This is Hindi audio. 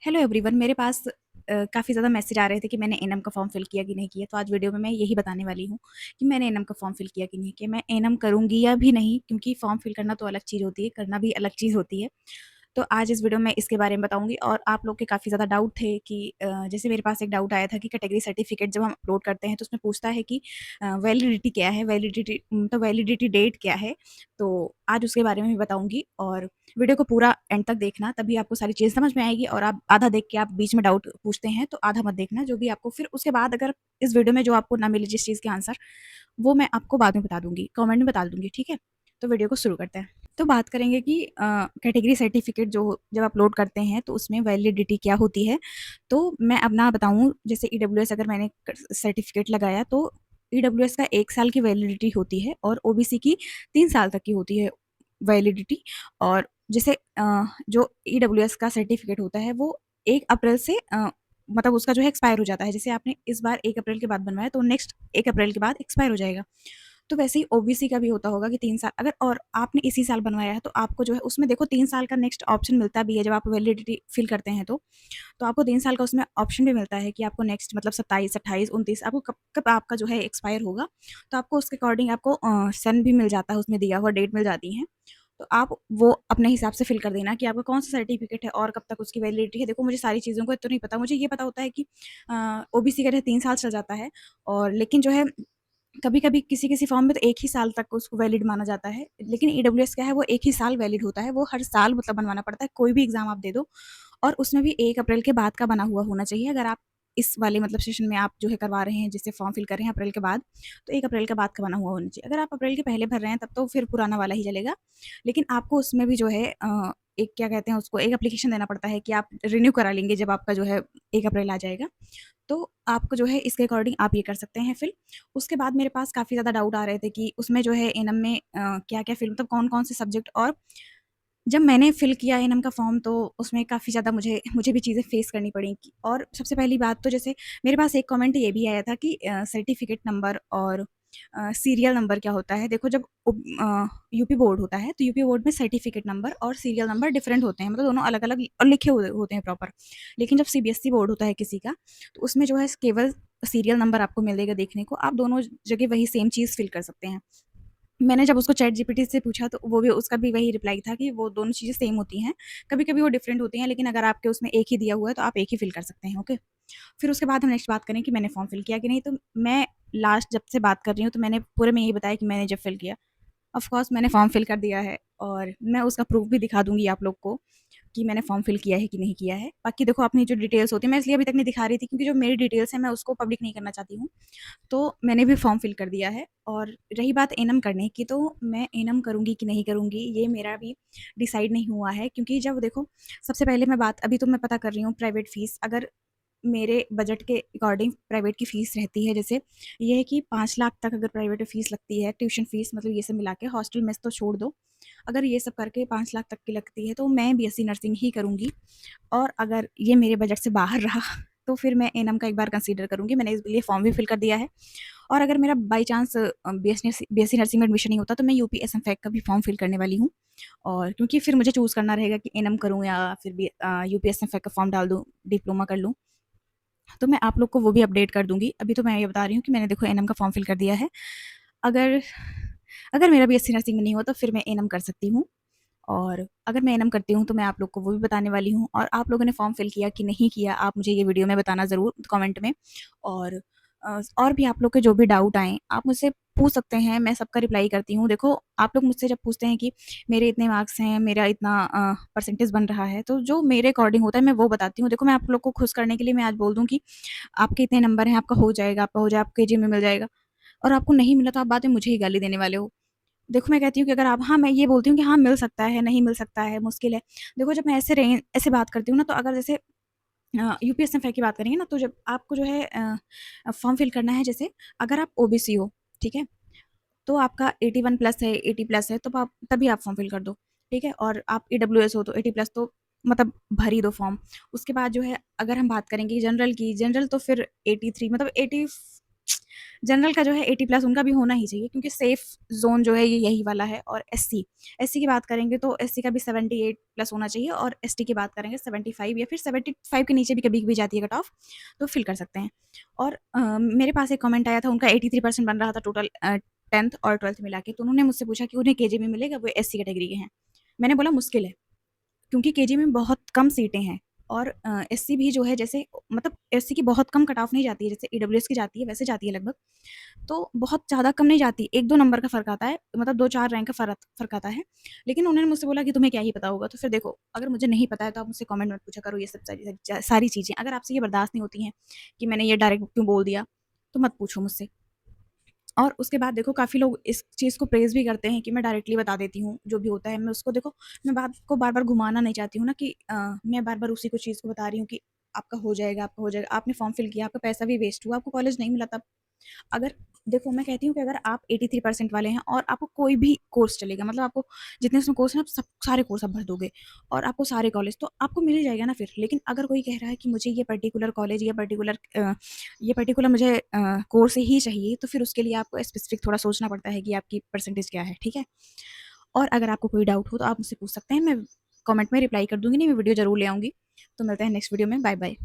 हेलो एवरीवन, मेरे पास काफ़ी ज़्यादा मैसेज आ रहे थे कि मैंने एनएम का फॉर्म फिल किया कि नहीं किया। तो आज वीडियो में मैं यही बताने वाली हूँ कि मैंने एनएम का फॉर्म फिल किया कि नहीं किया। मैं एनएम करूँगी या भी नहीं, क्योंकि फॉर्म फिल करना तो अलग चीज़ होती है, करना भी अलग चीज़ होती है। तो आज इस वीडियो में इसके बारे में बताऊँगी। और आप लोग के काफ़ी ज़्यादा डाउट थे कि जैसे मेरे पास एक डाउट आया था कि कैटेगरी सर्टिफिकेट जब हम अपलोड करते हैं तो उसमें पूछता है कि वैलिडिटी क्या है, तो वैलिडिटी डेट क्या है। तो आज उसके बारे में भी बताऊँगी, और वीडियो को पूरा एंड तक देखना, तभी आपको सारी चीज़ें समझ में आएगी। और आप आधा देख के आप बीच में डाउट पूछते हैं तो आधा मत देखना, जो भी आपको फिर उसके बाद अगर इस वीडियो में जो आपको ना मिले जिस चीज़ के आंसर, वो मैं आपको बाद में बता दूँगी, कमेंट में बता दूँगी, ठीक है? तो वीडियो को शुरू करते हैं। तो बात करेंगे कि कैटेगरी सर्टिफिकेट जो जब अपलोड करते हैं तो उसमें वैलिडिटी क्या होती है। तो मैं अपना बताऊँ, जैसे ईडब्ल्यूएस अगर मैंने सर्टिफिकेट लगाया तो ईडब्ल्यूएस का 1 साल की वैलिडिटी होती है और ओबीसी की 3 साल तक की होती है वैलिडिटी। और जैसे जो ईडब्ल्यूएस का सर्टिफिकेट होता है वो 1 अप्रैल से मतलब उसका जो है एक्सपायर हो जाता है। जैसे आपने इस बार 1 अप्रैल के बाद बनवाया तो नेक्स्ट 1 अप्रैल के बाद एक्सपायर हो जाएगा। तो वैसे ही ओबीसी का भी होता होगा कि 3 साल अगर, और आपने इसी साल बनवाया है तो आपको जो है उसमें देखो 3 साल का नेक्स्ट ऑप्शन मिलता भी है। जब आप वैलिडिटी फिल करते हैं तो आपको 3 साल का उसमें ऑप्शन भी मिलता है कि आपको नेक्स्ट मतलब 27, 28, 29 आपको कब कब आपका जो है एक्सपायर होगा। तो आपको उसके अकॉर्डिंग आपको सन भी मिल जाता है, उसमें दिया हुआ डेट मिल जाती है। तो आप वो अपने हिसाब से फिल कर देना कि आपका कौन सा सर्टिफिकेट है और कब तक उसकी वैलिडिटी है। देखो मुझे सारी चीज़ों को तो नहीं पता, मुझे ये पता होता है कि ओबीसी का 3 साल चल जाता है। और लेकिन जो है कभी-कभी किसी-किसी फॉर्म में तो 1 ही साल तक उसको वैलिड माना जाता है। लेकिन ईडब्ल्यूएस क्या है, वो 1 ही साल वैलिड होता है, वो हर साल मतलब बनवाना पड़ता है, कोई भी एग्ज़ाम आप दे दो। और उसमें भी 1 अप्रैल के बाद का बना हुआ होना चाहिए। अगर आप इस वाले मतलब सेशन में आप जो है करवा रहे हैं, जिससे फॉर्म फिल कर रहे हैं अप्रैल के बाद, तो 1 अप्रैल के बाद का बना हुआ होना चाहिए। अगर आप अप्रैल के पहले भर रहे हैं तब तो फिर पुराना वाला ही चलेगा। लेकिन आपको उसमें भी जो है एक क्या कहते हैं उसको, एक एप्लीकेशन देना पड़ता है कि आप रिन्यू करा लेंगे जब आपका जो है 1 अप्रैल आ जाएगा। तो आपको जो है इसके अकॉर्डिंग आप ये कर सकते हैं फिल। उसके बाद मेरे पास काफ़ी ज़्यादा डाउट आ रहे थे कि उसमें जो है एनएम में क्या-क्या फिल मतलब कौन-कौन से सब्जेक्ट। और जब मैंने फिल किया एनएम का फॉर्म तो उसमें काफ़ी ज़्यादा मुझे मुझे भी चीज़ें फेस करनी पड़ी। और सबसे पहली बात तो जैसे मेरे पास एक कमेंट ये भी आया था कि सर्टिफिकेट नंबर और सीरियल नंबर क्या होता है। देखो जब यूपी बोर्ड होता है तो यूपी बोर्ड में सर्टिफिकेट नंबर और सीरियल नंबर डिफरेंट होते हैं, मतलब दोनों अलग-अलग और लिखे हुए होते हैं प्रॉपर। लेकिन जब सीबीएसई बोर्ड होता है किसी का, तो उसमें जो है केवल सीरियल नंबर आपको मिलेगा देखने को। आप दोनों जगह वही सेम चीज़ फिल कर सकते हैं। मैंने जब उसको चैट जीपीटी से पूछा तो वो भी उसका भी वही रिप्लाई था कि वो दोनों चीज़ें सेम होती हैं। कभी-कभी वो डिफरेंट होती हैं, लेकिन अगर आपके उसमें एक ही दिया हुआ है तो आप एक ही फिल कर सकते हैं, ओके? फिर उसके बाद हम नेक्स्ट बात करें कि मैंने फॉर्म फिल किया कि नहीं। तो मैं लास्ट जब से बात कर रही हूँ तो मैंने पूरे में यही बताया कि मैंने जब फिल किया। ऑफ कोर्स मैंने फॉर्म फिल कर दिया है और मैं उसका प्रूफ भी दिखा दूँगी आप लोग को कि मैंने फॉर्म फिल किया है कि नहीं किया है। बाकी देखो अपनी जो डिटेल्स होती है, मैं इसलिए अभी तक नहीं दिखा रही थी क्योंकि जो मेरी डिटेल्स हैं मैं उसको पब्लिक नहीं करना चाहती हूँ। तो मैंने भी फॉर्म फिल कर दिया है। और रही बात एनएम करने की, तो मैं एनएम करूँगी कि नहीं करूँगी ये मेरा भी डिसाइड नहीं हुआ है। क्योंकि जब देखो सबसे पहले मैं बात अभी तो मैं पता कर रही हूँ प्राइवेट फ़ीस। अगर मेरे बजट के अकॉर्डिंग प्राइवेट की फ़ीस रहती है, जैसे ये है कि 5 लाख तक अगर प्राइवेट में फ़ीस लगती है, ट्यूशन फ़ीस मतलब ये सब मिला के, हॉस्टल मेस तो छोड़ दो। अगर ये सब करके 5 लाख तक की लगती है तो मैं बीएससी नर्सिंग ही करूँगी। और अगर ये मेरे बजट से बाहर रहा तो फिर मैं एनएम का एक बार कंसीडर करूँगी। मैंने इसके लिए फॉर्म भी फिल कर दिया है। और अगर मेरा बाई चांस बीएससी नर्सिंग में एडमिशन नहीं होता तो मैं यूपी एसएमफैक का भी फॉर्म फिल करने वाली हूँ। और क्योंकि फिर मुझे चूज़ करना रहेगा कि एनएम करूँ या फिर यूपी एसएमफैक का फॉर्म डाल दूँ, डिप्लोमा कर लूँ। तो मैं आप लोग को वो भी अपडेट कर दूँगी। अभी तो मैं ये बता रही हूँ कि मैंने देखो एनएम का फॉर्म फिल कर दिया है। अगर अगर मेरा बीएससी नर्सिंग में नहीं होता फिर मैं एनएम कर सकती हूँ। और अगर मैं एनएम करती हूँ तो मैं आप लोग को वो भी बताने वाली हूँ। और आप लोगों ने फॉर्म फिल किया कि नहीं किया, आप मुझे ये वीडियो में बताना ज़रूर कमेंट में। और और भी आप लोग के जो भी डाउट आएँ आप मुझसे पूछ सकते हैं, मैं सबका रिप्लाई करती हूँ। देखो आप लोग मुझसे जब पूछते हैं कि मेरे इतने मार्क्स हैं, मेरा इतना परसेंटेज बन रहा है, तो जो मेरे अकॉर्डिंग होता है मैं वो बताती हूँ। देखो मैं आप लोग को खुश करने के लिए मैं आज बोल दूँ कि आपके इतने नंबर हैं, आपका हो जाएगा, आपका हो जाए, आपको केजी में मिल जाएगा, और आपको नहीं मिला तो आप बाद में मुझे ही गाली देने वाले हो। देखो मैं कहती हूँ कि अगर आप, हाँ, मैं ये बोलती हूँ कि हाँ, मिल सकता है, नहीं मिल सकता है, मुश्किल है। देखो जब मैं ऐसे बात करती हूँ ना, तो अगर जैसे यूपीएसएफआई की बात करेंगे ना, तो जब आपको जो है फॉर्म फिल करना है, जैसे अगर आप ओबीसी हो, ठीक है? तो आपका 81 प्लस है, 80 प्लस है, तो आप तभी आप फॉर्म फिल कर दो, ठीक है? और आप ईडब्ल्यूएस हो तो 80 प्लस, तो मतलब भर ही दो फॉर्म। उसके बाद जो है अगर हम बात करेंगे जनरल की, जनरल तो फिर 83 मतलब 80 जनरल का जो है 80 प्लस उनका भी होना ही चाहिए, क्योंकि सेफ ज़ोन जो है ये यही वाला है। और एससी की बात करेंगे तो एससी का भी 78 प्लस होना चाहिए, और एसटी की बात करेंगे 75 या फिर 75 के नीचे भी कभी-कभी जाती है कट ऑफ, तो फिल कर सकते हैं। और मेरे पास एक कमेंट आया था, उनका 83% बन रहा था टोटल 10th और 12th मिला के, तो उन्होंने मुझसे पूछा कि उन्हें केजे में मिलेगा, वो एससी कैटेगरी के हैं। मैंने बोला मुश्किल है, क्योंकि केजी में बहुत कम सीटें हैं। और एससी भी जो है, जैसे मतलब एससी की बहुत कम कट ऑफ नहीं जाती है, जैसे ईडब्ल्यूएस की जाती है वैसे जाती है लगभग, तो बहुत ज़्यादा कम नहीं जाती, 1-2 नंबर का फ़र्क आता है, मतलब 2-4 रैंक का फ़र्क आता है। लेकिन उन्होंने मुझसे बोला कि तुम्हें क्या ही पता होगा, तो फिर देखो, अगर मुझे नहीं पता है तो आप मुझसे कमेंट मत पूछा करो ये सब सारी चीज़ें। अगर आपसे ये बर्दाश्त नहीं होती हैं कि मैंने ये डायरेक्ट क्यों बोल दिया, तो मत पूछो मुझसे। और उसके बाद देखो, काफ़ी लोग इस चीज़ को प्रेज़ भी करते हैं कि मैं डायरेक्टली बता देती हूँ, जो भी होता है। मैं उसको देखो, मैं बात को बार-बार घुमाना नहीं चाहती हूँ ना, कि मैं बार-बार उसी को चीज़ को बता रही हूँ कि आपका हो जाएगा, आपका हो जाएगा। आपने फॉर्म फिल किया, आपका पैसा भी वेस्ट हुआ, आपको कॉलेज नहीं मिला तब। अगर देखो, मैं कहती हूँ कि अगर आप 83% वाले हैं और आपको कोई भी कोर्स चलेगा, मतलब आपको जितने उसमें कोर्स हैं, आप सब सारे कोर्स आप भर दोगे और आपको सारे कॉलेज, तो आपको मिल ही जाएगा ना फिर। लेकिन अगर कोई कह रहा है कि मुझे ये पर्टिकुलर कॉलेज, ये पर्टिकुलर मुझे कोर्स ही चाहिए, तो फिर उसके लिए आपको स्पेसिफिक थोड़ा सोचना पड़ता है कि आपकी परसेंटेज क्या है, ठीक है? और अगर आपको कोई डाउट हो तो आप मुझसे पूछ सकते हैं, मैं कमेंट में रिप्लाई कर दूँगी, नहीं मैं वीडियो ज़रूर ले आऊँगी। तो मिलते हैं नेक्स्ट वीडियो में, बाय बाय।